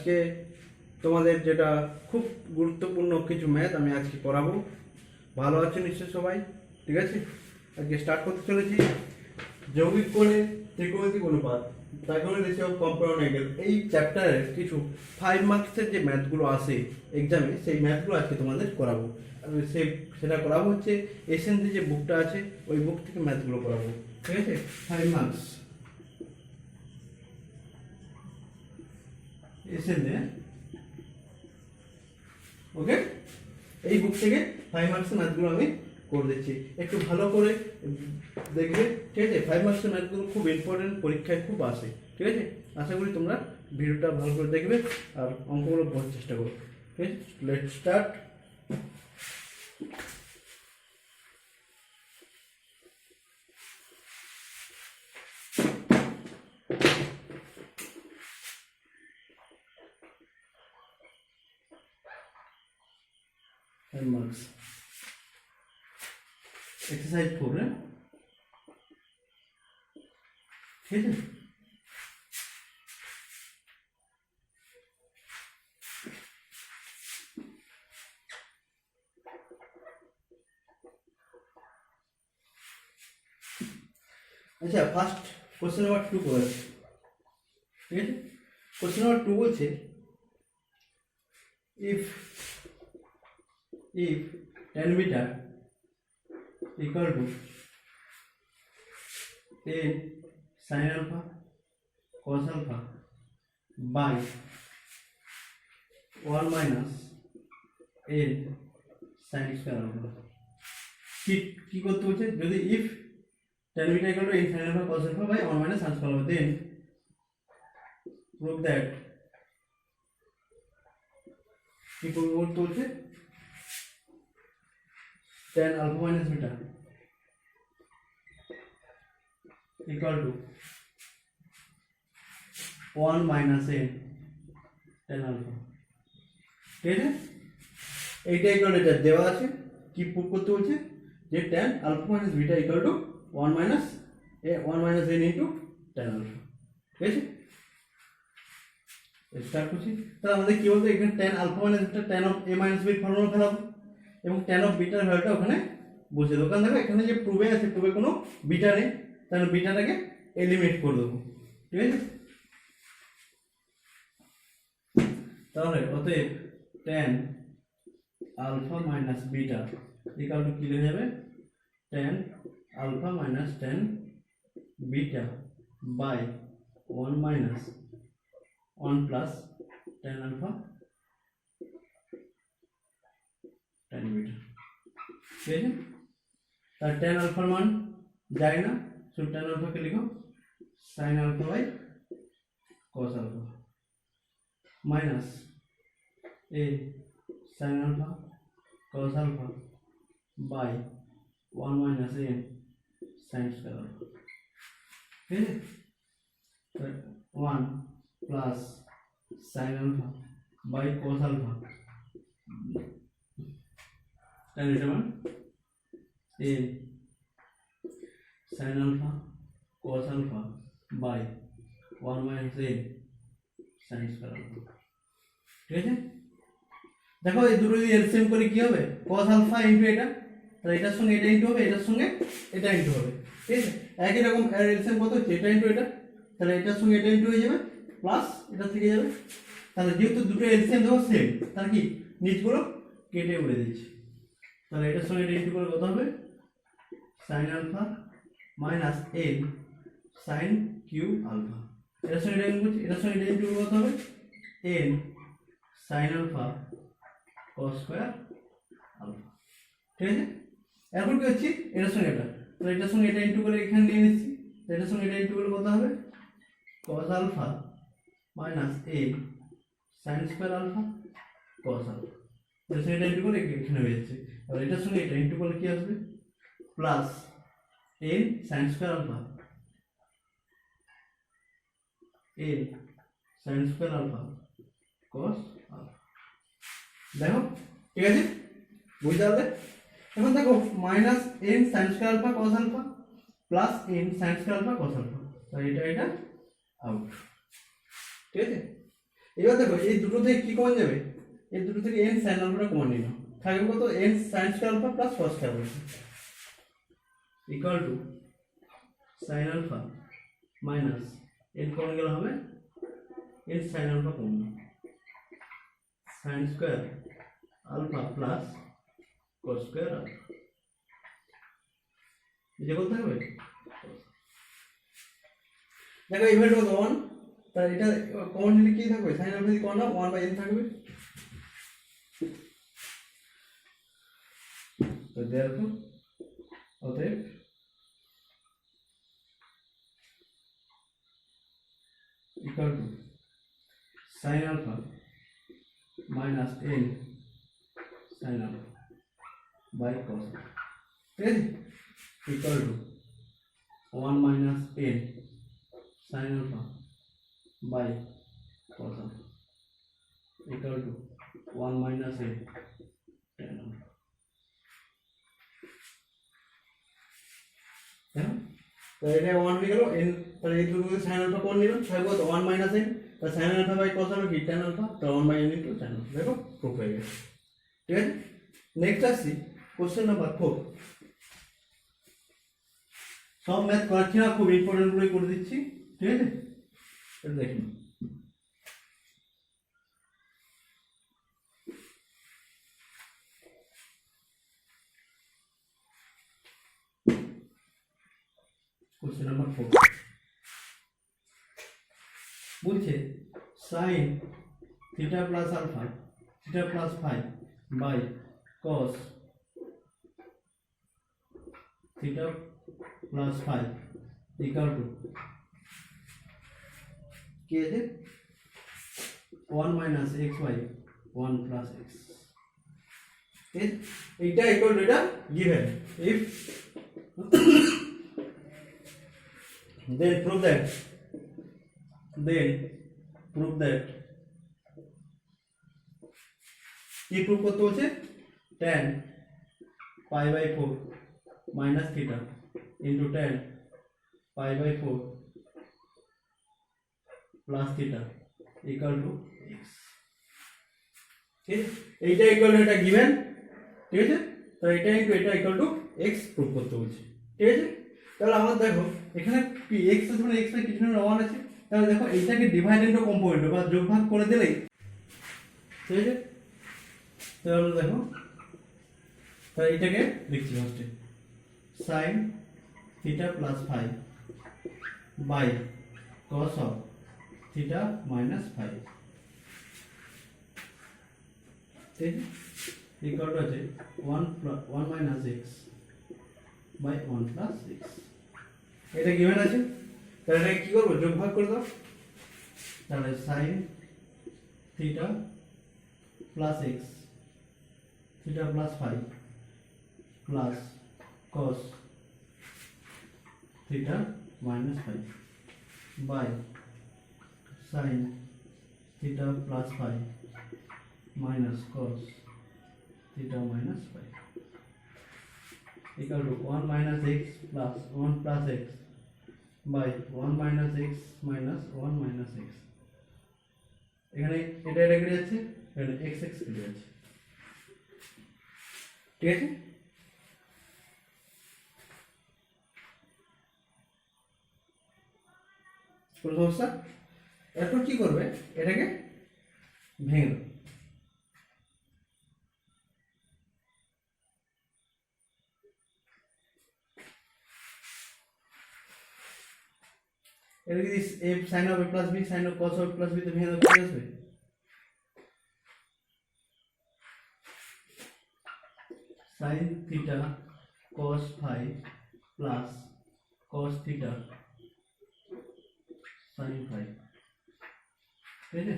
আজকে তোমাদের যেটা খুব গুরুত্বপূর্ণ কিছু ম্যাথ আমি আজকে করাবো। ভালো আছো নিশ্চয় সবাই? ঠিক আছে, আজকে স্টার্ট করতে চলেছি। যৌগিক কোণে ত্রিকোণমিতিক অনুপাত, trigonal ratio of compound angle, এই চ্যাপ্টারের কিছু 5 মার্কসের যে ম্যাথগুলো আসে এক্সামে, সেই ম্যাথগুলো আজকে তোমাদের করাবো। সেটা করাবো হচ্ছে এসএনসি যে বুকটা আছে ওই বুক থেকে ম্যাথগুলো করাবো। ঠিক আছে, 5 মার্কস এসএনসি। ওকে, এই বুক থেকে 5 মার্কসের ম্যাথগুলো আমি করে দিচ্ছি, একটু ভালো করে দেখবে। ঠিক আছে, 5 মার্কসের ম্যাথগুলো খুব ইম্পর্টেন্ট, পরীক্ষায় খুব আসে। ঠিক আছে, আশা করি তোমরা ভিডিওটা ভালো করে দেখবে আর অঙ্কগুলো বোঝার চেষ্টা করো। ঠিক আছে, লেটস স্টার্ট। मार्क्स एक्सरसाइज 4 है। ठीक है, अच्छा फार्स्ट क्वेश्चन नंबर 2 को। ठीक है, question number 2 बोलছে if tan beta equal to tan sin alpha cos alpha by 1 minus n sin square alpha, কি করতে হচ্ছে? যদি if tan beta equal to n sin alpha cos alpha by 1 minus sin square alpha, then prove that কি করতে হচ্ছে? tan alpha minus beta equal to 1 minus n tan alpha। ঠিক আছে, এইটা ইকুয়াল এটা দেওয়া আছে, কি প্রুভ করতে হচ্ছে? যে tan alpha minus beta equal to 1 minus n into tan alpha। ঠিক আছে, স্টার্ট করছি। তাহলে আমাদের কি বলতে, এখানে tan alpha minus beta tan of a minus b formula ফেলাবো এবং tan of beta এর ভ্যালুটা ওখানে বসে দেবো। কারণ দেখো এখানে যে প্রুভে আছে, প্রুভে কোনো বিটা নেই, তাহলে বিটাটাকে এলিমিনেট করে দেবো। ঠিক আছে, তাহলে অতএব tan alpha minus beta equal to কি হয়ে যাবে? tan alpha minus tan beta by 1 minus 1 plus tan alpha tan beta। ঠিক আছে, তার tan alpha মান যায় না, শুধু tan alpha কে লিখো sin alpha by cos alpha minus a sin alpha cos alpha by 1 minus a sin square alpha। ठीक है, 1 plus sin alpha by cos alpha tan beta মান a sin alpha cos alpha by 1 minus a sin square alpha। ঠিক আছে, দেখো এই দুটো যদি LCM করে কি হবে? cos alpha ইনটু এটা, তাহলে এটার সঙ্গে এটা ইনটু হবে, এটার সঙ্গে এটা ইনটু হবে। ঠিক আছে, একই রকম এলসিএম কত হচ্ছে? এটা ইনটু এটা, তাহলে এটার সঙ্গে এটা ইনটু হয়ে যাবে, প্লাস এটা থেকে যাবে। তাহলে যেহেতু দুটো এলসিএম দেবো সেম, তাহলে কি নিচগুলো কেটে উড়ে দিচ্ছি। তাহলে এটার সঙ্গে এটা ইনটু করে কত হবে? sin alpha minus n sin cube alpha। এটার সঙ্গে এটা ইনটু, এটার সঙ্গে এটা ইনটু করে কত হবে? n sin alpha cos square alpha। ঠিক আছে, এখন কি হচ্ছে? এটার সঙ্গে এটা, তো এটার সঙ্গে এটা ইনটু করে এখানে নিয়ে নিচ্ছি, এটার সঙ্গে এটা ইনটু করে কত হবে? cos alpha minus a sin square alpha cos alpha। এটার সঙ্গে এটা ইনটু করে এখানে হয়ে যাচ্ছে। আর এটার সঙ্গে এটা ইনটু করলে কি আসবে? Plus n sin square alpha a sin square alpha cos alpha। দেখো ঠিক আছে, বুঝতে পারলে? এখন দেখো minus n sin square alpha cos alpha plus n sin square alpha cos alpha, তাই এটা আউট। ঠিক আছে, এবার দেখো এই দুটো থেকে কি কমন যাবে, এই দুটো থেকে n sin আলফাটা কমন নিল, থাকবে কত n sin square alpha plus cos square alpha equal to sin alpha minus n common গেলে হবে n sin alpha common sin square alpha plus cos square alpha, এটা বলতে হবে। দেখো এই ভ্যালু কত 1, তাহলে এটা কমন নিলে কি থাকবে, sin আলফা যদি কমন নাও 1/n থাকবে। তো therefore অতএব equal to sin alpha minus n sin alpha by cos alpha, ঠিক আছে, equal to 1 minus n sin alpha by cos alpha equal to 1 minus n tan alpha। তো এটা 1 হয়ে গেল n, তাহলে এই দুটো sin alpha কোন নিলাম, থাকবে তো 1 minus n, তো sin alpha by cos alpha কি tan alpha, তো 1 by n into tan alpha, দেখো প্রুফ হয়ে গেছে, ঠিক আছে। নেক্সট আসছি কোশ্চেন নাম্বার 4। সব ম্যাথ করাচ্ছি না, খুব ইম্পর্টেন্ট গুলো করে দিচ্ছি, ঠিক আছে, এটা দেখুন। কোশ্চেন নাম্বার 4 বলছে sin theta plus alpha theta plus phi by cos theta plus phi equal to কি আছে 1 minus x by 1 plus x, এইটা ইকুয়াল টু এটা given, if then prove that কি প্রুভ করতে বলছে, tan pi by 4 minus theta into tan pi by 4 plus theta equal to x, ঠিক আছে, এইটা ইকুয়াল টু এটা গিভেন, ঠিক আছে, তো এটা ইনটু এটা ইকুয়াল টু x প্রুভ করতে বলছে, ঠিক আছে। তাহলে আমরা দেখো এখানে কি x আছে মানে x এর কিছু না 1 আছে, তাহলে দেখো এইটাকে ডিভাইড ইনটু কম্পোনেন্ট বা যোগভাগ করে দিলেই, ঠিক আছে। তাহলে দেখো, তাহলে এটাকে লিখছি ফার্স্টে sin theta plus phi by cos of theta minus phi, ঠিক আছে, ইকুয়াল টু আছে 1 minus x by 1 plus x, এটা গিভেন আছে। তাহলে এটা কি করব, যোগভাগ করে দাও, তাহলে sin theta plus x theta plus phi plus cos theta minus phi by sin theta plus phi minus cos theta minus phi equal to 1 minus x plus 1 plus x by 1 minus x minus 1 minus x, এখানে এটা এটা কেটে যাচ্ছে, এখানে x x কেটে যাচ্ছে, ঠিক আছে। কোন সমস্যা, এরপর কি করবে, এটাকে ভেঙে দেবে, এটা যদি a sin of a plus b sin of cos of a plus b তে ভেঙে দেবে কি আসবে, sin theta cos phi plus cos theta sin phi, ঠিক আছে।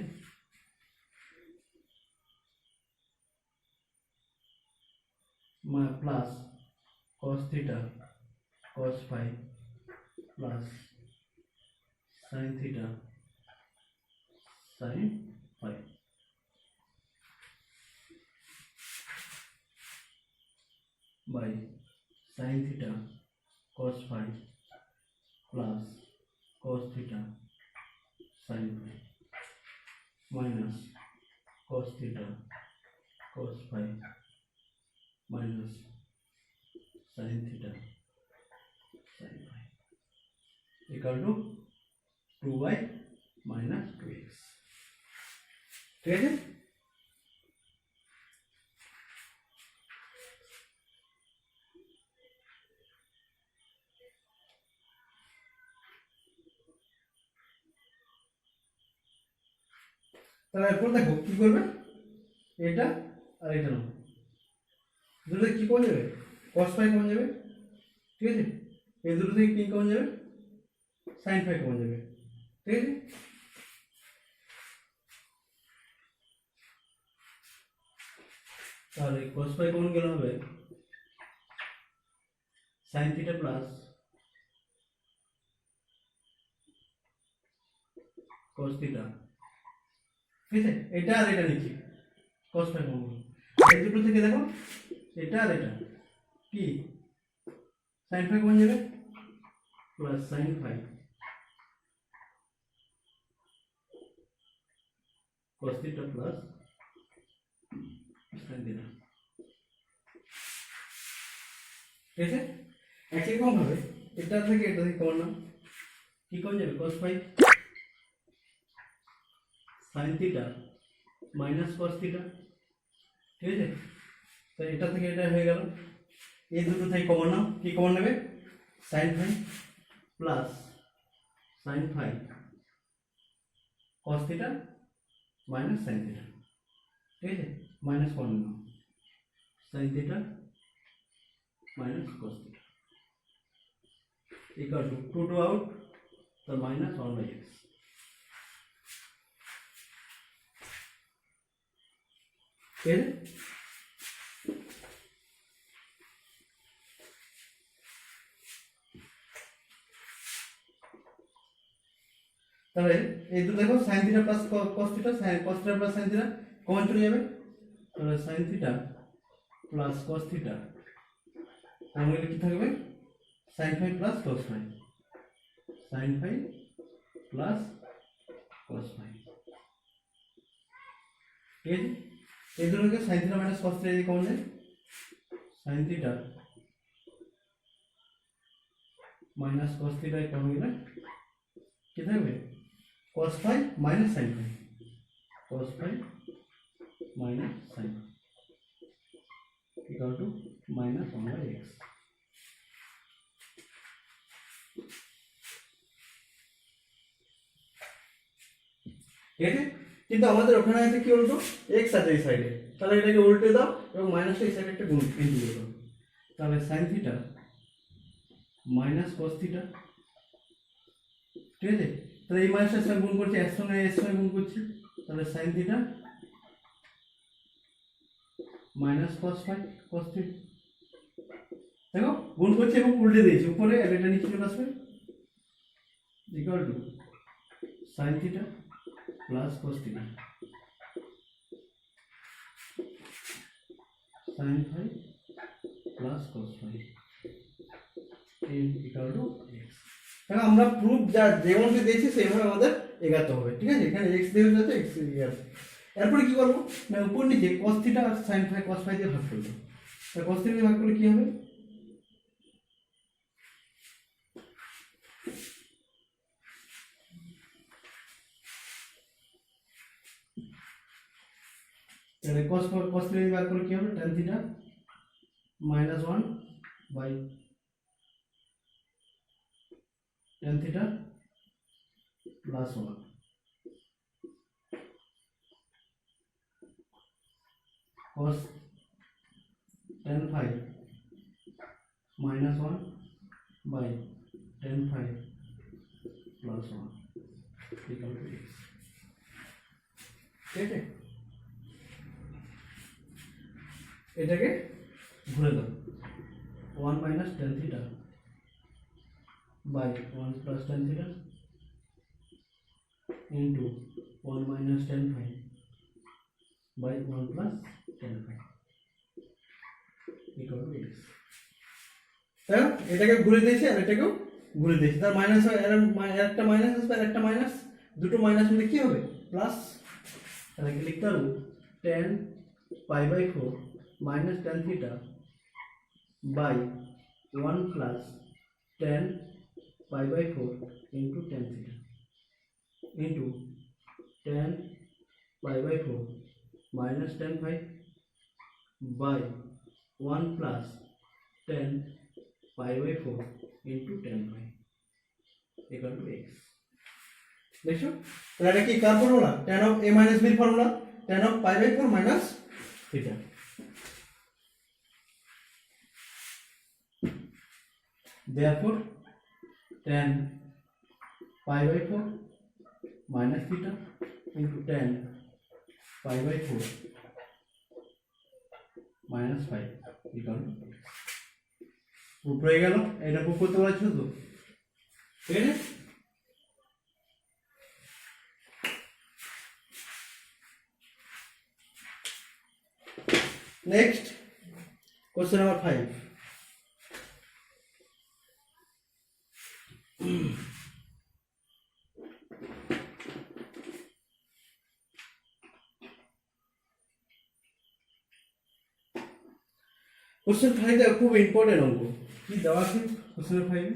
Plus cos theta cos phi plus sin theta sin phi by sin theta cos phi plus cos theta sin phi minus cos theta cos phi minus sin theta sin phi equal to 2y minus 2x. ঠিক আছে? তাহলে এরপর দেখো কি করবে, এটা আর এটা নাও, দুটো কি কমে যাবে, cos phi কমে যাবে, ঠিক আছে, এই দুটো থেকে কি কমে যাবে, sin phi কমে যাবে, ঠিক আছে। তাহলে cos phi কমন গেলে হবে sin theta plus cos theta, ঠিক আছে, এটা আর এটা নিচে cos phi কমন, এই দুটো থেকে দেখো এটা আর এটা কি sin phi কমন যাবে plus sin phi cos theta plus sin theta, ঠিক আছে। একই রকম ভাবে এটা থেকে কমন নাও, কি কমন যাবে cos phi sin theta minus cos theta, ঠিক আছে। তো এটা থেকে এটা হয়ে গেল, এই দুটো থেকে কমন নাও, কি কমন নেবে sin phi plus sin phi cos theta minus sin theta, ঠিক আছে, minus common now sin theta minus cos theta equal to 2 to out, the minus 1 by x. Okay? তাহলে এই দুটো দেখো sin theta plus cos theta, cos theta plus sin theta common চলে যাবে, তাহলে sin theta plus cos theta আমাদের কি থাকবে sin phi plus cos phi, sin phi plus cos phi, ঠিক আছে। এই দুটোকে sin theta minus cos theta দিয়ে কমন যায়, sin theta minus cos theta common গেলে কি থাকবে cos phi minus sin phi, cos phi minus sin phi equal to minus 1 by x. ঠিক আছে, কিন্তু আমাদের ওখানে আছে কি বলতো x আছে এই সাইডে, তাহলে এটাকে উল্টে দাও এবং মাইনাস এই সাইডে একটা গুণ ইন্টু দাও, তাহলে sin theta minus cos theta, ঠিক আছে। তাহলে এই মাইনাসের সঙ্গে গুণ করছি, এর সঙ্গে এর সঙ্গে গুণ করছি, তাহলে sin theta minus cos phi cos theta, দেখো গুণ করছি এবং উল্টে দিয়েছি উপরে, আর এটা নিচে চলে আসবে equal to sin theta plus cos theta sin phi plus cos phi equal to x. তাহলে আমরা প্রুফ যা যেমনটি দিয়েছি সেইভাবে আমাদের এগাতে হবে, ঠিক আছে। এখানে x দিয়ে যাচ্ছে, x দিয়ে আছে। এরপরে কি করব না উপর নিচে cos theta আর sin phi cos phi দিয়ে ভাগ করব, তাহলে cos theta দিয়ে ভাগ করলে কি হবে, তাহলে cos theta দিয়ে ভাগ করলে কি হবে tan theta minus 1 by tan theta plus 1 cos tan phi minus 1 by tan phi plus 1 equal to x, ঠিক আছে। এটাকে ঘুরে দাও 1 minus tan theta by 1 plus tan theta into 1 minus tan phi by 1 plus tan phi equal to x. তাই এটাকে ঘুরে দিয়েছি আর এটাকেও ঘুরে দিয়েছি, তার মাইনাস হয়, একটা মাইনাস আসবে আর একটা মাইনাস, দুটো মাইনাস হলে কি হবে প্লাস, তাহলে কি লিখতে পারবো tan π/4 minus tan theta by 1 plus tan π/4 into tan theta into tan π/4 minus tan phi by 1 plus tan π/4 into tan phi equal to x. দেখো তাহলে এটা কি কার formula tan of a minus b formula tan of π/4 minus theta. Therefore tan π/4 minus theta into tan π/4 minus 5 equal to x. Proof হয়ে গেল। এটা proof করতে পারছো তো? ঠিক আছে। Next, question number 5. Question 5 টা খুব ইম্পর্টেন্ট অঙ্ক। কি দেওয়া আছে question 5 A?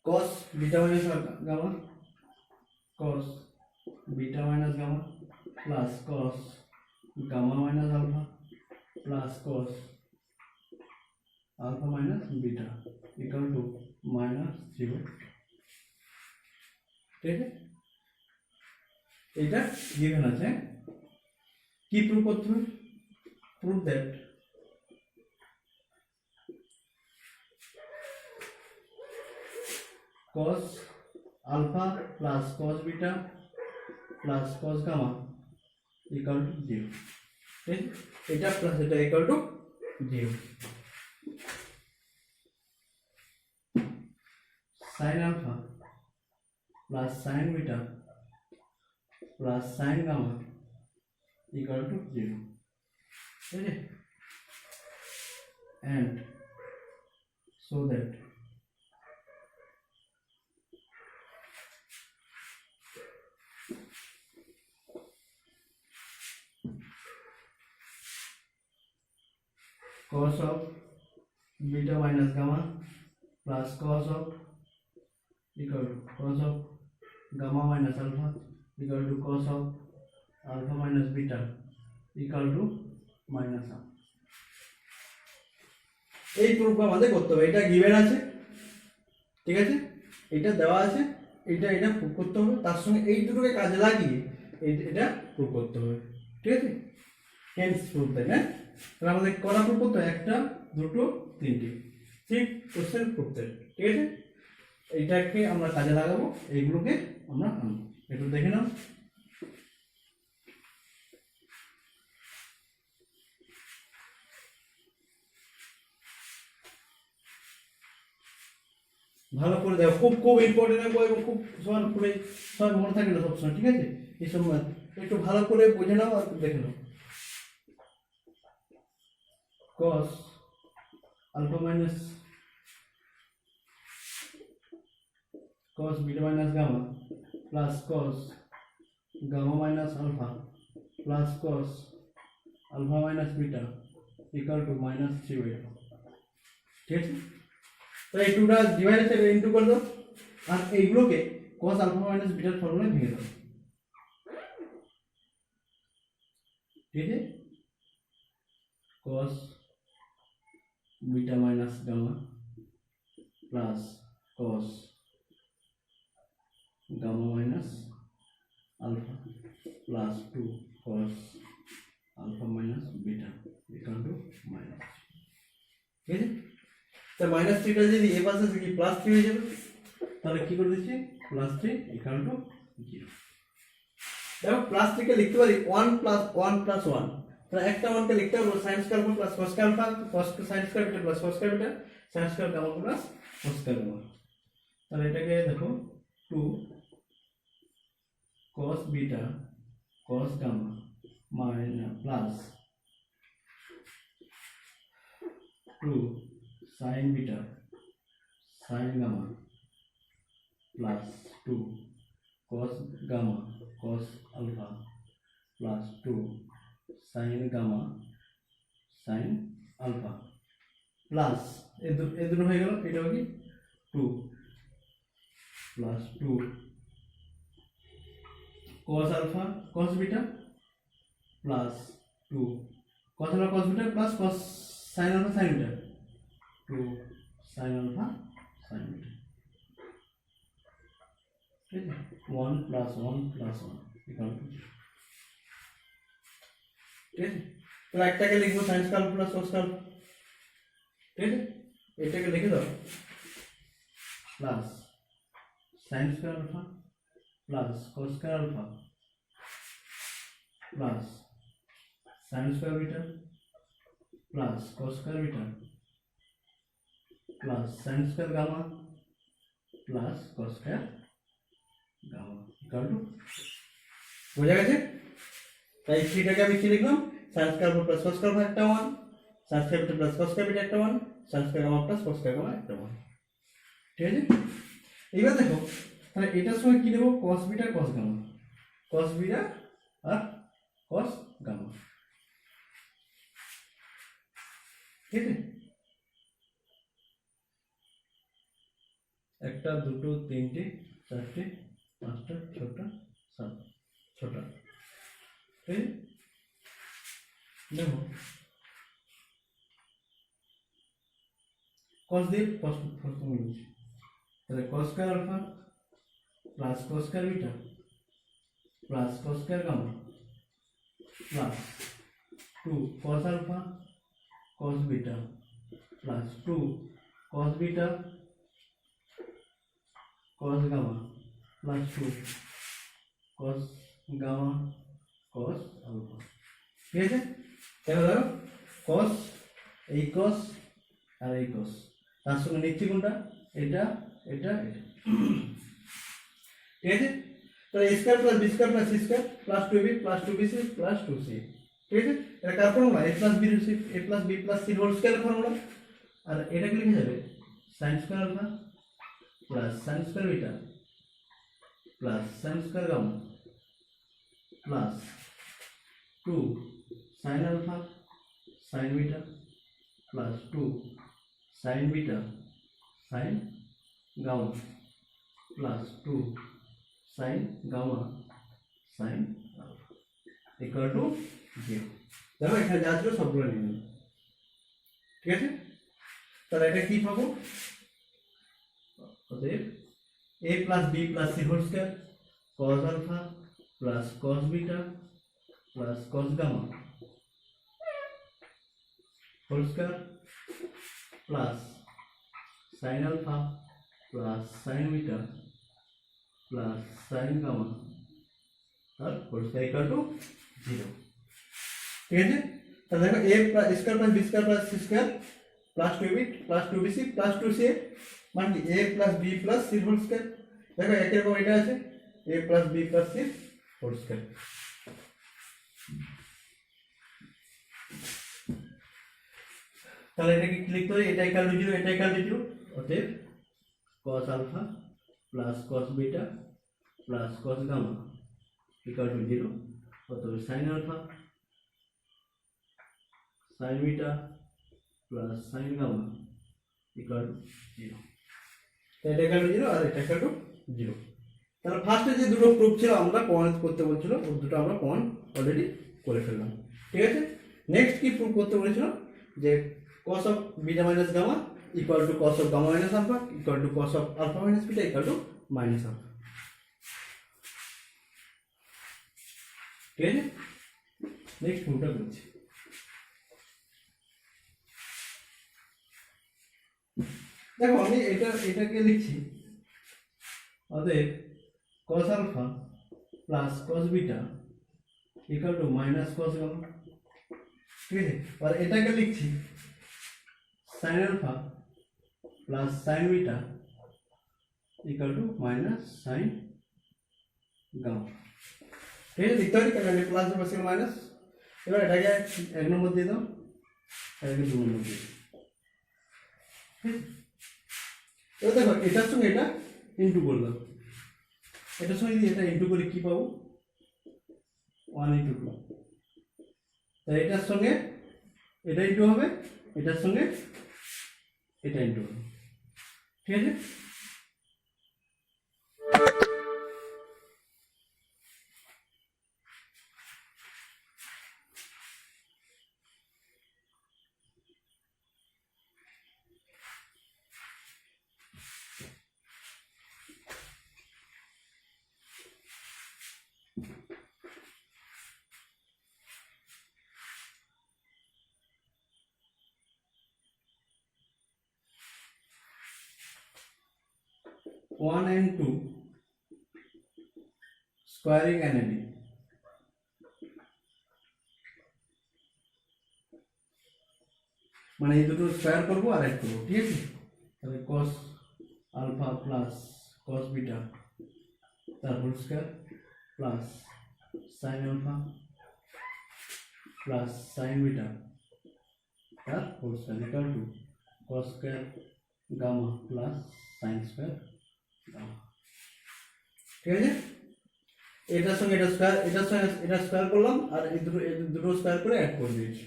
cos beta minus gamma cos beta minus gamma plus cos gamma minus alpha plus cos alpha minus beta equal to minus 0. ঠিক আছে, এটা given আছে। কি প্রুফ করতে হবে? prove that cos alpha plus cos beta plus cos gamma equal to 0. ঠিক, এটা plus এটা equal to 0. sin alpha plus sin beta plus sin gamma equal to 0. ठीक है, and so that cos of beta minus gamma plus cos of equal to cos of gamma minus alpha equal to cos of alpha minus beta equal to minus half. এই প্রুফটা আমাদের করতে হবে। এটা given আছে, ঠিক আছে, এটা দেওয়া আছে, এটা প্রুফ করতে হবে। তার সঙ্গে এই দুটোকে কাজে লাগিয়ে এটা প্রুফ করতে হবে। ঠিক আছে, হেন্স প্রুফ দেন। হ্যাঁ, তাহলে আমাদের কটা প্রুফ করতে হয়? একটা, দুটো, তিনটে। ঠিক, কোশ্চেন প্রুফ দেন। ঠিক আছে, এইটাকে আমরা কাজে লাগাবো, এইগুলোকে আমরা আনবো। একটু দেখে নাও। ভালো করে দেখো, খুব খুব ইম্পর্টেন্ট বই এবং খুব সমান করে সব মনে থাকে না সবসময়। ঠিক আছে, এই সময় একটু ভালো করে বুঝে নাও আর দেখে নাও। cos alpha minus cos beta minus gamma plus cos gamma minus alpha plus cos alpha minus beta equal to minus 3/2. ঠিক আছে, তো এই টুটা ডিভাইড আছে, ইনটু করে দাও, আর এইগুলোকে cos alpha minus beta ফর্মুলায় ভেঙে দাও। ঠিক আছে, cos beta minus gamma plus cos gamma minus alpha plus 2 cos alpha minus beta equal to minus 3. ঠিক আছে, তো মাইনাস 3টা যদি এ পাশে থেকে প্লাস 3 হয়ে যাবে, তাহলে কি করে দিচ্ছি? Plus 3 equal to 0। দেখো প্লাস 3 কে লিখতে পারি 1 প্লাস 1 প্লাস 1। তাহলে একটা 1 কে লিখতে পারবো sin square plus cos square plus sin square beta plus cos square beta sin square gamma plus cos square gamma. তাহলে এটাকে দেখো 2 cos beta cos gamma minus plus 2 sin beta sin gamma plus 2 cos gamma cos alpha plus 2 sin gamma sin alpha plus এ দুটো হয়ে গেল, এটা কি 2 plus 2 cos alpha cos beta plus 2 cos alpha cos beta plus cos sin alpha sin beta 2 sin alpha sin beta, ঠিক আছে 1 plus 1 plus 1 equal to, ঠিক আছে। তো একটাকে লিখবো sin square plus cos square, ঠিক আছে, এটাকে লিখে দাও plus sin square alpha plus cos square alpha plus sin square beta plus cos square beta plus sin square gamma plus cos square gamma equal to, বোঝা গেছে। তাই থ্রিটাকে আমি কি লিখলাম, sin square plus cos square একটা 1, sin square beta plus cos square beta একটা 1, sin square gamma plus cos square gamma একটা 1, ঠিক আছে। এবার দেখো তাহলে এটার সঙ্গে কি দেব, cos beta cos gamma, cos beta আর cos গামা, ঠিক আছে। একটা দুটো তিনটে চারটে পাঁচটা ছটা সাত ছটা, ঠিক আছে। দেখো cos দিয়ে cos মিলছে, তাহলে cos square alpha plus cos square beta plus cos square gamma plus 2 cos alpha cos beta plus 2 cos beta cos gamma plus 2 cos gamma cos alpha, ঠিক আছে। তাহলে ধরো cos এই cos আর এই cos, তার সঙ্গে নিচ্ছি কোনটা, এটা এটা এটা, ঠিক আছে। তাহলে a square plus b square plus c square plus 2b plus 2bc plus 2c, ঠিক আছে। এটা কার formula, a plus b plus c whole square formula. আর এটা কি লিখে যাবে sin square alpha plus sin square beta plus sin square gamma plus 2 sin alpha sin beta plus 2 sin beta sin gamma plus 2 sin gamma sin alpha equal to 0। দেখো এখানে যা ছিল সবগুলো নিয়ে নেব, ঠিক আছে। তাহলে এটা কি পাবো, অতএব a plus b plus c whole square cos alpha plus cos beta plus cos gamma whole square plus sin alpha plus sin beta plus sin gamma আর হোল স্কয়ার ইকুয়াল টু 0, ঠিক আছে। তাহলে দেখো a square plus b square plus c square plus 2b plus 2bc plus 2ca মানে কি a plus b plus c whole square. দেখো একই রকম এটা আছে a plus b plus c whole square. তাহলে এটাকে ক্লিক করে এটা ইকুয়াল টু 0 এটা ইকুয়াল টু 0, অতএব cos alpha plus cos beta plus cos gamma equal to 0, অতএব sin alpha sin beta plus sin gamma equal to 0। এটা equal to 0 আর এটা equal to 0। তাহলে ফার্স্টে যে দুটো প্রুফ ছিল আমরা প্রমাণ করতে বলছিল, ওই দুটো আমরা প্রমাণ অলরেডি করে ফেললাম, ঠিক আছে। নেক্সট কি প্রুফ করতে বলেছিল, যে cos of beta minus gamma equal to cos of gamma minus alpha equal to cos of alpha minus beta equal to minus alpha, ঠিক আছে। নেক্সট প্রুফটা করছি। দেখো আমি এটাকে লিখছি, অতএব cos alpha plus cos beta equal to minus cos gamma, ঠিক আছে। আর এটাকে লিখছি sin alpha plus sin beta equal to minus sin gamma, ঠিক আছে। লিখতে পারি কারণ প্লাস পাশে মাইনাস। এবার এটাকে 1 নম্বর দিয়ে দাও, এটাকে 2 নম্বর দিয়ে দাও, ঠিক আছে। এবার দেখো এটার সঙ্গে এটা ইন্টু করে দাও, এটার সঙ্গে যদি এটা ইন্টু করে কি পাবো 1 ইন্টু 2, তাই এটার সঙ্গে এটা ইন্টু হবে, এটার সঙ্গে এটা ইন্টু হবে, ঠিক আছে। One and two squaring and adding, মানে এই দুটো স্কয়ার করব আর অ্যাড করব, ঠিক আছে। তাহলে cos alpha plus cos beta তার whole square plus sin alpha plus sin beta তার whole square equal to cos square gamma plus sin square gamma, ঠিক আছে। এটার সঙ্গে এটা স্কয়ার, এটার সঙ্গে এটা স্কয়ার করলাম আর এই দুটো স্কয়ার করে অ্যাড করে দিয়েছি,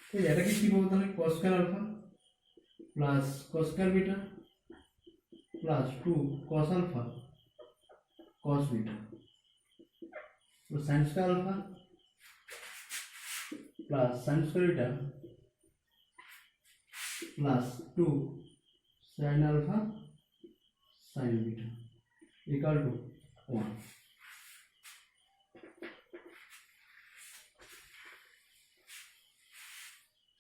ঠিক আছে। এটাকে কি বলবো তাহলে cos square alpha plus cos square beta plus 2 cos alpha cos beta তো sin square alpha plus sin square beta plus 2 sin alpha sin beta equal to 1।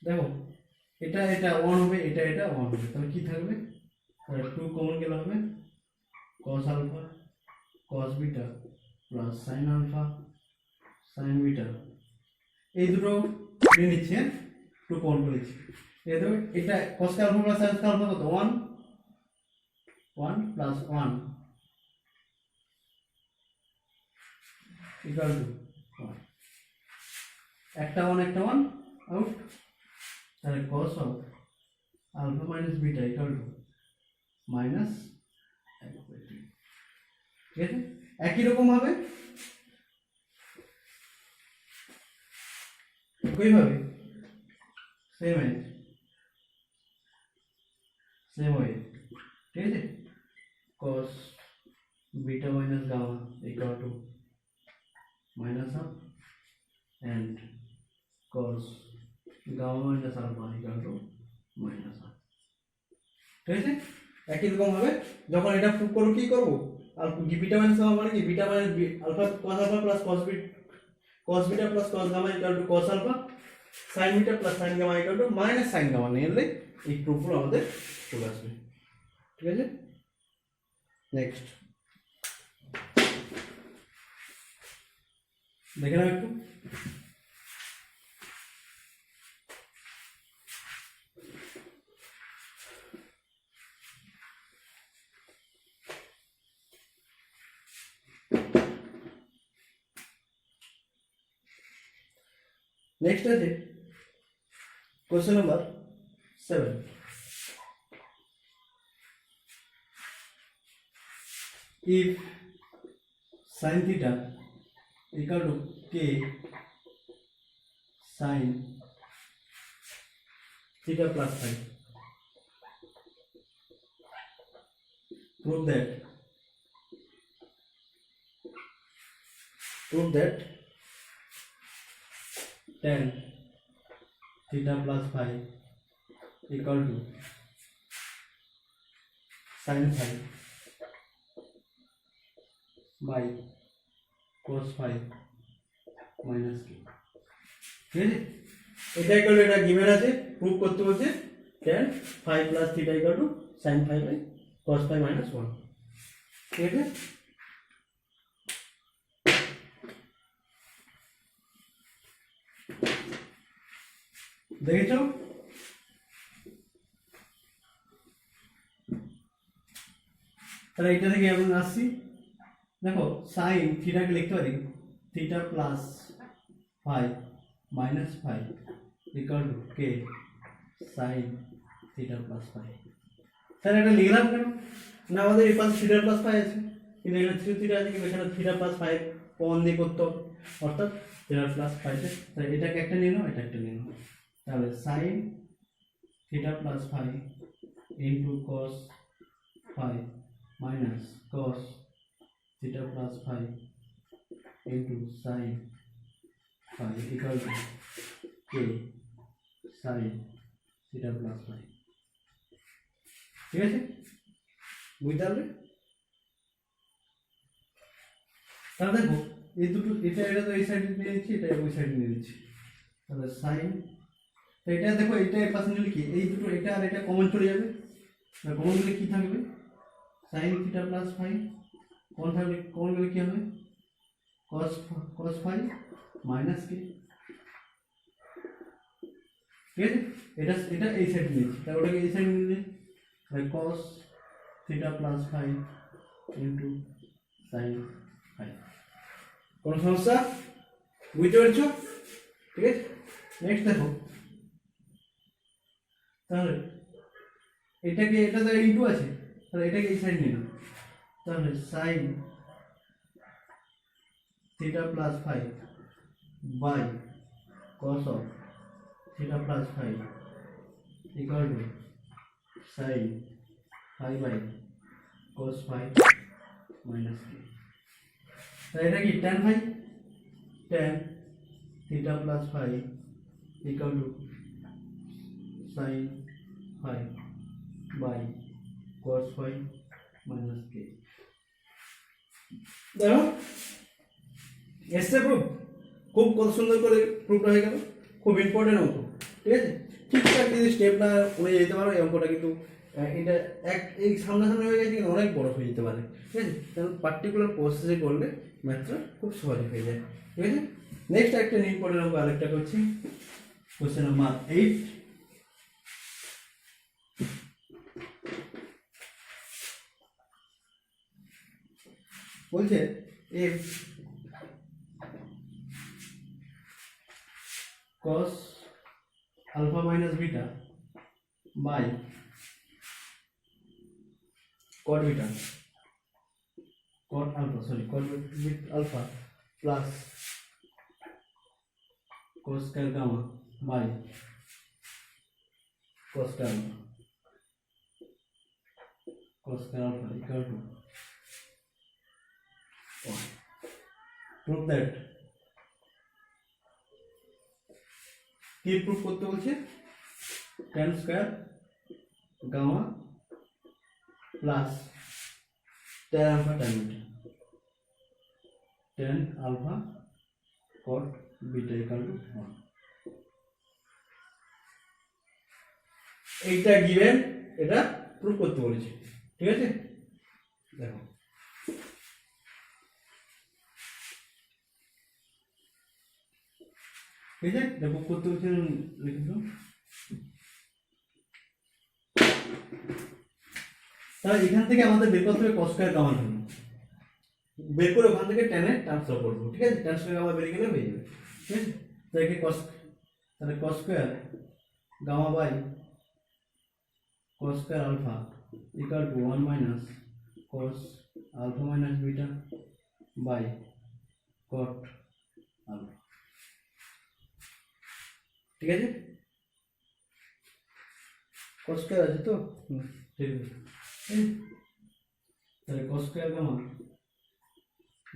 দেখো এটা এটা 1 হবে, এটা এটা 1 হবে, তাহলে কি থাকবে, তাহলে 2 কমন গেলে হবে cos alpha cos beta plus sin alpha sin beta, এই দুটো নিয়ে নিচ্ছে 2 কমন করেছি। এই দেখো এটা cos alpha plus sin alpha কত 1 1 প্লাস 1 ইকুয়াল টু 1, একটা 1 একটা 1 আউট, তাহলে cos of alpha minus beta equal to minus 1/2, ঠিক আছে। একই রকম ভাবে একইভাবে সেম ওয়ে, ঠিক আছে। cos beta minus gamma equal to minus half and cos gamma minus alpha equal to minus half, ঠিক আছে। একই রকম ভাবে যখন এটা প্রুভ করব কি করব, আর বিটা মাইনাস গামা মানে কি beta minus alpha cos alpha plus cos beta plus cos gamma equal to cos alpha sin beta plus sin gamma equal to minus sin gamma নিলে এই প্রুফগুলো আমাদের চলে আসবে, ঠিক আছে। নেক্সট দেখে নাও একটু, नेक्स्ट है question number 7, if sin theta equal to k sin theta plus phi, prove that tan theta plus phi equal to sin phi by cos phi minus k, ঠিক আছে। এটা ইকুয়াল টু এটা given আছে, prove করতে বলছে tan phi plus theta equal to sin phi by cos phi minus 1, ঠিক আছে। দেখেছো, তাহলে এটা থেকে আমরা আসছি, দেখো sin থিটাকে লিখতে পারি theta plus phi minus phi equal to কে sin থিটা প্লাস ফাই। তাহলে এটা লিখলাম কেন না, আমাদের এই পাশে থিটা প্লাস ফাই আছে, কিন্তু এখানে থ্রি থিটা আছে, কিন্তু এখানে থিটা প্লাস ফাইভ কমন দিয়ে করতে হবে, অর্থাৎ থিটা প্লাস ফাইভে, তাই এটাকে একটা নিয়ে নাও, এটা একটা নিয়ে নাও। তাহলে sine theta plus five into cos five minus cos theta plus five into sign five equal to K sign theta plus five. ঠিক আছে, বুঝতে পারলে? তাহলে দেখো এই দুটো, এটা এটা তো এই সাইডে নিয়ে নিচ্ছি, এটা ওই সাইডে নিয়ে নিচ্ছি। তাহলে সাইন, এটা দেখো এটা এর পাশে নিলে কি এই দুটো, এটা আর এটা কমন চলে যাবে, কমন গেলে কি থাকবে, sign theta plus five, common থাকলে কমন গেলে কি হবে, কস ফাইভ মাইনাস কে। ঠিক আছে, এটা এটা এই সাইডে নিয়েছি, তাহলে ওটাকে এই সাইডে নিলে cos theta plus five into sign five. কোনো সমস্যা? বুঝতে পেরেছো? ঠিক আছে, নেক্সট দেখো, তাহলে এটাকে, এটা তো ইন্টু আছে, তাহলে এটাকে এই সাইড নিয়ে নাও, তাহলে sine theta plus five by cos of theta plus five equal to sine five by cos five minus k. তাহলে এটা কি tan five, tan theta plus five equal to sine five by cos five minus k. দেখো এসছে proof, খুব কত সুন্দর করে প্রুফটা হয়ে গেল, খুব ইম্পর্টেন্ট অঙ্ক। ঠিক আছে, ঠিকঠাক যদি স্টেপ না অনুযায়ী যেতে পারো এই অঙ্কটা কিন্তু এটা এই সামনাসামনি হয়ে গেছে, কিন্তু অনেক বড় হয়ে যেতে পারে। ঠিক আছে, কারণ পার্টিকুলার প্রসেসে করলে ম্যাথটা খুব সহজে হয়ে যায়। ঠিক আছে, নেক্সট একটা ইম্পর্টেন্ট অঙ্ক আরেকটা করছি, কোশ্চেন নাম্বার 8। বলছে F cos alpha minus beta by cot beta, cot alpha, sorry, cot alpha plus cos square gamma by cos square alpha, cos square alpha equal to 1. Prove that, কি proof করতে বলছে, tan square gamma plus tan alpha tan beta, tan alpha cot beta equal to 1। এইটা given, এটা proof করতে বলেছে। ঠিক আছে, দেখো ঠিক আছে, দেখো করতে বলছে, লিখে দাও। তাহলে এখান থেকে আমাদের বের করতে হবে cos স্কয়ার গামা জন্য, বের করে ওখান থেকে tan এ ট্রান্সফার করব। ঠিক আছে, tan স্কয়ার গামা বেরিয়ে গেলে হয়ে যাবে। ঠিক আছে, তাহলে কি cos, তাহলে cos square gamma by cos square alpha equal to 1 minus cos alpha minus beta by cot alpha. ঠিক আছে, cos স্কয়ার আছে তো, ঠিক আছে, তাহলে cos square gamma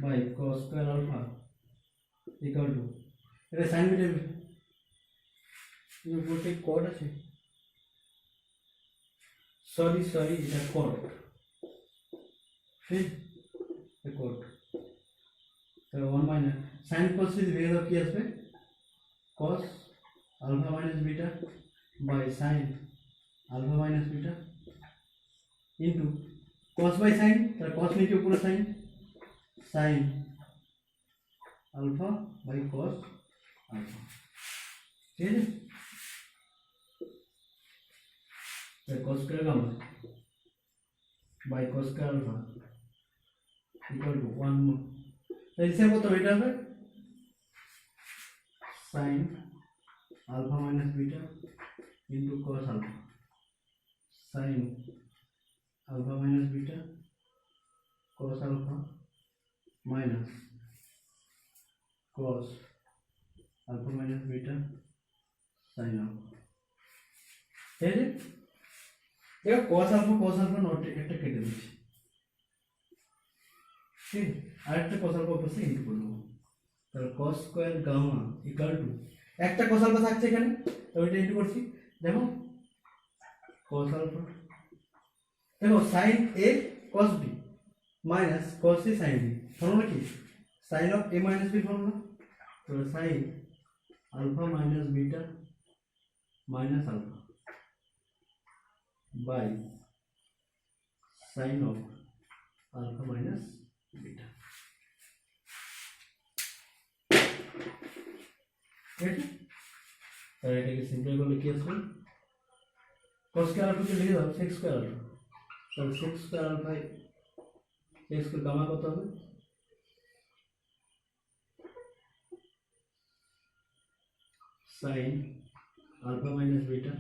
by cos square alpha equal to, এটা সাইন বিটা, উপরে cot আছে, সরি এটা cot, ঠিক আছে, cot, তাহলে 1 মাইনাস সাইন cos যদি ভেঙে দাও কি আসবে, cos alpha minus beta by sine alpha minus beta into cos by sine, তাহলে cos নিচে উপরে sine, sine alpha by cos alpha. ঠিক আছে, তাহলে cos square gamma by cos square alpha equal to 1, তাহলে হিসাব কত এটা হবে, sine alpha minus beta into cos alpha, sine alpha minus beta cos alpha minus cos alpha minus beta sin alpha। ঠিক আছে, দেখো cos alpha নোট একটা কেটে দিচ্ছি, ঠিক, আরেকটা cos alpha পাশে ইনটু করে দেবো, তাহলে cos square gamma equal to একটা cos alpha থাকছে এখানে, তো এটা ইনটু করছি, দেখো cos alpha, দেখো sin a cos b minus cos a sin b, formula কি sin of a minus b formula, তো sin alpha minus beta minus alpha by sin of alpha minus beta। ঠিক আছে, তাহলে এটাকে simple করলে কি আসবে, cos স্কয়ার আলফা কে লিখে দাও sec স্কয়ার আলফা, তাহলে sec স্কয়ার আলফা x এর গামা কত হবে, sin alpha minus beta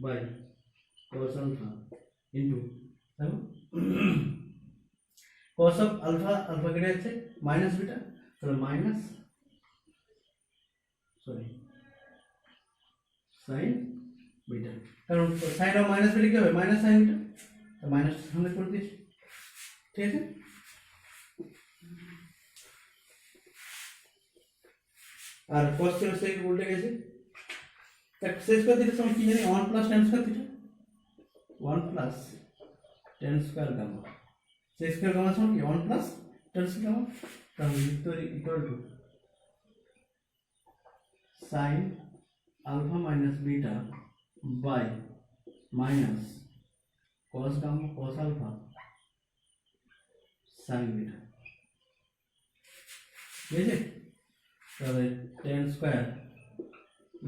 by cos alpha into দেখো cos of alpha alpha কেটে যাচ্ছে মাইনাস বিটা, তাহলে মাইনাস সরি sin বিটা, কারণ sin of মাইনাস বিটা কি হবে মাইনাস sin বিটা, তো মাইনাস সামনে করে দিচ্ছি। ঠিক আছে, আর cos থেকে sec উল্টে গেছে, তার শেষ করে দিতে সময় কি জানি 1 plus tan square theta, 1 plus tan square gamma, sec square gamma সমান কি 1 প্লাস tan স্কয়ার গামা, তাহলে ভিতর equal to sin alpha minus beta by minus cos gamma cos alpha sin beta। ঠিক আছে, তাহলে tan square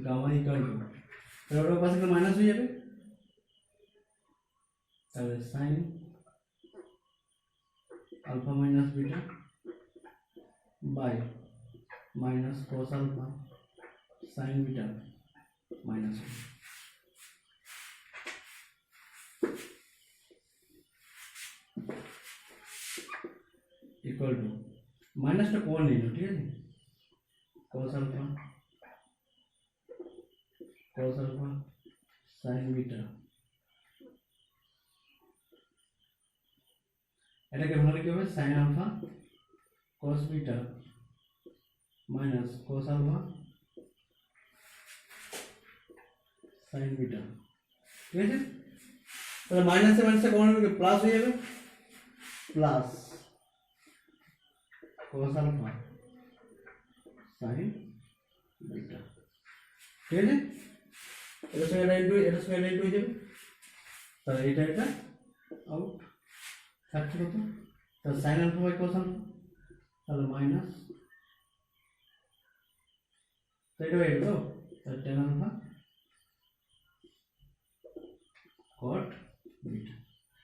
gamma equal to, তাহলে ওর পাশে মাইনাস হয়ে যাবে, তাহলে sin alpha minus beta by minus cos alpha sin beta minus 1। Equal to মাইনাসটা কমন নিয়ে নাও, ঠিক আছে, cos alpha sin beta, এটাকে ভালো কি হবে sin alpha cos beta minus cos alpha sin beta। ঠিক আছে, তাহলে মাইনাসে মাইনাসে কমন হবে প্লাস হয়ে যাবে, plus cos alpha sin beta। ঠিক আছে, এটা সঙ্গে এটা ইনটু এটা সঙ্গে এটা ইনটু হয়ে যাবে, তাহলে এটা আউট থাকছে কত, তাহলে sin alpha by cos alpha, তাহলে মাইনাস, তো এটা হয়ে গেল, তাহলে tan alpha cot beta,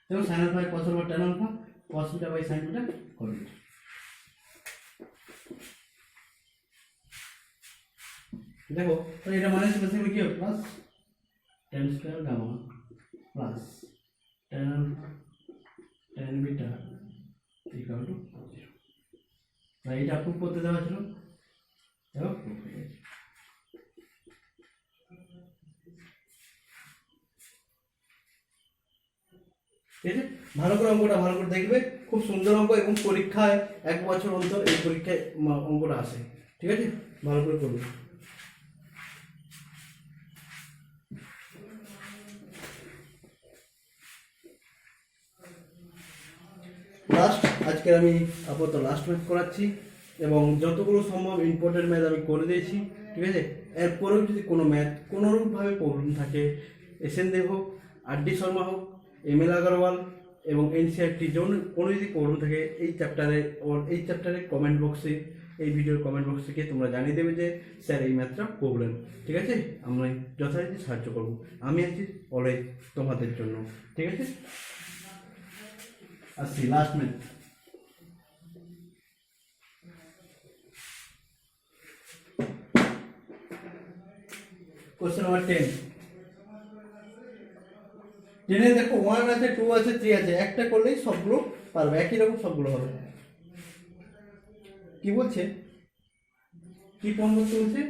দেখো sin alpha by cos alpha tan alpha cos beta by sin beta cot beta। দেখো তাহলে এটা মাইনাস বেসিক্যালি কি হবে plus tan square gamma plus tan alpha tan beta equal to 0। তাই এটা proof করতে দেওয়া ছিল, দেখো প্রুফ হয়ে গেছে। ঠিক আছে, ভালো করে অঙ্কটা ভালো করে দেখবে, খুব সুন্দর অঙ্ক এবং পরীক্ষায় 1 বছর অন্তর এই পরীক্ষায় অঙ্কটা আসে। ঠিক আছে, ভালো করে করবে। লাস্ট আজকে আমি আপাতত লাস্ট ম্যাথ করাচ্ছি এবং যতগুলো সম্ভব ইম্পর্টেন্ট ম্যাথ আমি করে দিয়েছি। ঠিক আছে, এরপরেও যদি কোনো ম্যাথ কোনোরূপভাবে প্রবলেম থাকে, এসএন দেব হোক, আর.ডি. শর্মা হোক, এম.এল. আগরওয়াল এবং এনসিআরটি যেমন কোনো যদি প্রবলেম থাকে এই চ্যাপ্টারে কমেন্ট বক্সে, এই ভিডিওর কমেন্ট বক্স থেকে তোমরা জানিয়ে দেবে যে স্যার এই ম্যাথটা প্রবলেম। ঠিক আছে, আমরা যথারীতি সাহায্য করবো, আমি আছি অলওয়েজ তোমাদের জন্য। ঠিক আছে, আসছি লাস্ট ম্যাথ। Question number 10। 10 দেখো 1 আছে, 2 আছে, 3 আছে, একটা করলেই সবগুলো পারবে, একই রকম সবগুলো হবে। কি বলছে, কি প্রমাণ করতে বলছে,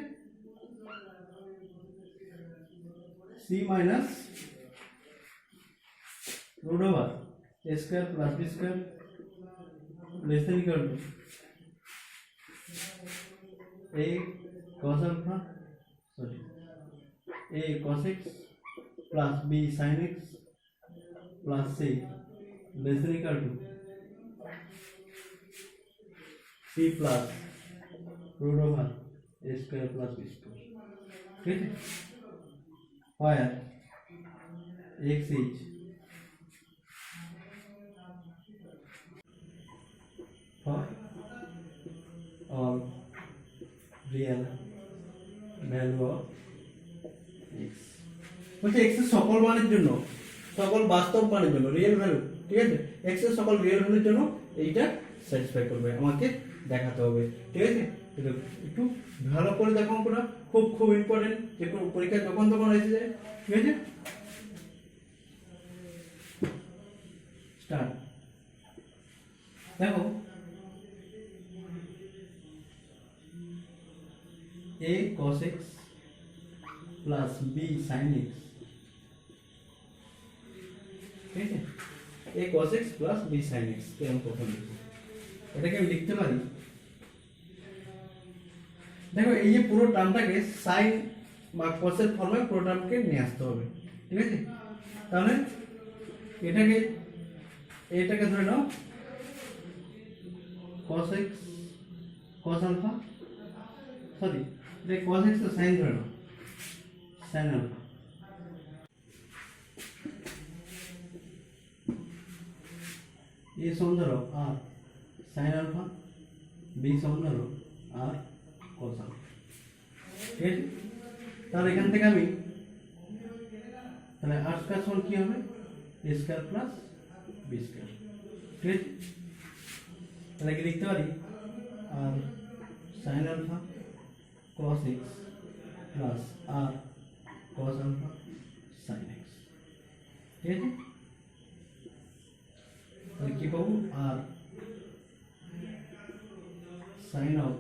C minus root over a square plus b square less than equal to a cos alpha, sorry, a cos x plus b sin x plus c less than equal to c plus root over a square plus b square. ठीक है, where x is for all real value of x, বলছে x এর সকল মানের জন্য, সকল বাস্তব মানের জন্য রিয়েল ভ্যালু, ঠিক আছে, x এর সকল রিয়েল ভ্যালুর জন্য এইটা স্যাটিসফাই করবে, আমাকে দেখাতে হবে, ঠিক আছে। এটা একটু ভালো করে দেখো, অঙ্কটা খুব খুব ইম্পর্টেন্ট, যে কোনো পরীক্ষা যখন তখন এসে যায়, ঠিক আছে। স্টার্ট। দেখো a cos x plus b sin x, ঠিক আছে, a cos x plus b sin x কে আমি প্রথম লিখব, এটাকে আমি লিখতে পারি, দেখো এই যে পুরো টার্মটাকে sin বা cos এর ফর্মে পুরো টার্মকে নিয়ে আসতে হবে, ঠিক আছে। তাহলে এটাকে ধরে নাও cos x cos alpha, sorry এটা cos x এর sin ধরে নাও, sin alpha, a সমান ধরো r sin alpha, b সমান ধরো r cos alpha, ঠিক আছে। তাহলে এখান থেকে আমি তাহলে r স্কয়ার সমান কি হবে, a square plus b square, ঠিক আছে। তাহলে কি লিখতে পারি, r sin alpha cos x plus r cos alpha sin x, ঠিক আছে। তাহলে কি পাবো, r sin of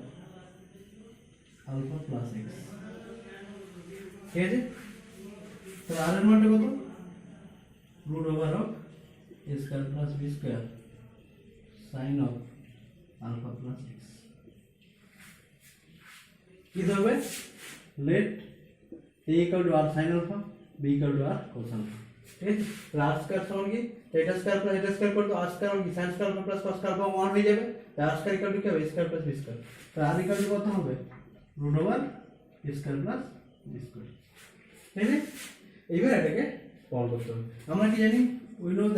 alpha plus x, ঠিক আছে। তাহলে r এর মানটা কত, root over of a square plus b square sin of alpha plus x, কি হবে, let a equal to r sin alpha, b equal to r cos alpha, ঠিক আছে। r স্কয়ার সমান কি, এটা স্কয়ার প্লাস এটা স্কয়ার করতে r square কি sin square alpha plus cos square alpha 1 হয়ে যাবে, তাই r স্কয়ার ইকুয়াল টু কি হবে, স্কয়ার প্লাস b স্কয়ার, তাই r ইকুয়াল টু কত হবে, root over a square plus b square, ঠিক আছে। এইবার এটাকে প্রমাণ করতে হবে, আমরা কি জানি, we know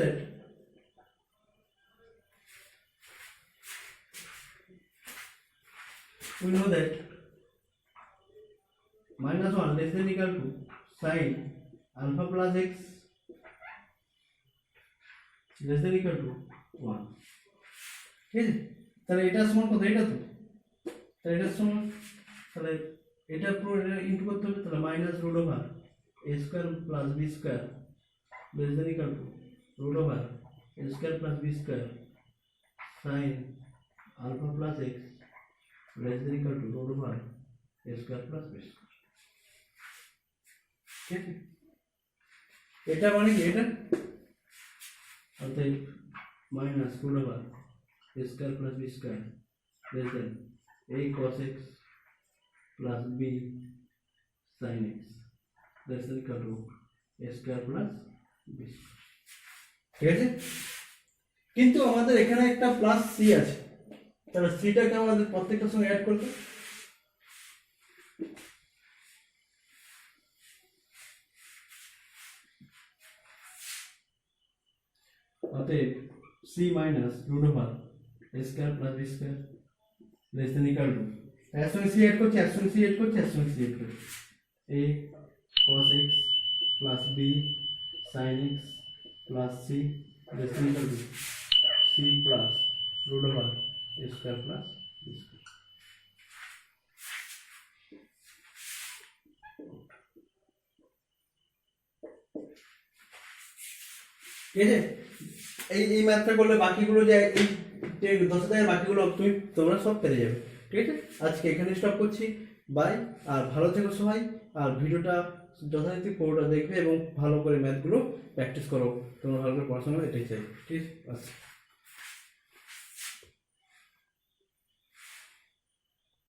that minus 1 less than equal to sin alpha plus x less than equal to 1, ঠিক আছে। তাহলে এটা সমান কত, এটা তো, তাহলে এটা সমান, তাহলে এটা পুরো এটা ইনটু করতে হবে, তাহলে minus root over a square plus b square less than equal to root over a square plus b square sin alpha plus x less than equal to root over a square plus b square, ঠিক আছে। এটা মানে কি, এটা অতএব minus root over a square plus b square less than a cos x plus b sin x less than equal to a square plus b square, ঠিক আছে। কিন্তু আমাদের এখানে একটা প্লাস সি আছে, তাহলে সিটাকে আমাদের প্রত্যেকটার সঙ্গে অ্যাড করতে, অতএব C minus root over a square plus b square less than equal to, এর সঙ্গে সি অ্যাড করছি, এর সঙ্গে সি অ্যাড করছি, এর সঙ্গে সি অ্যাড করছি, a cos x plus b sin x plus c less than equal to c plus root over a square plus b square, ঠিক আছে। এই ম্যাথটা করলে বাকিগুলো যে এই যে 10,000 বাকিগুলো তোমরা সব পেরে যাবে। ঠিক আছে, আজকে এখানে স্টপ করছি। বাই। আর ভালো থেকো সবাই। আর ভিডিওটা যথারীতি পুরোটা দেখবে এবং ভালো করে ম্যাথগুলো প্র্যাকটিস করো। তোমরা ভালো করে পড়াশোনা, এটাই চাই। ঠিক আছে, আচ্ছা।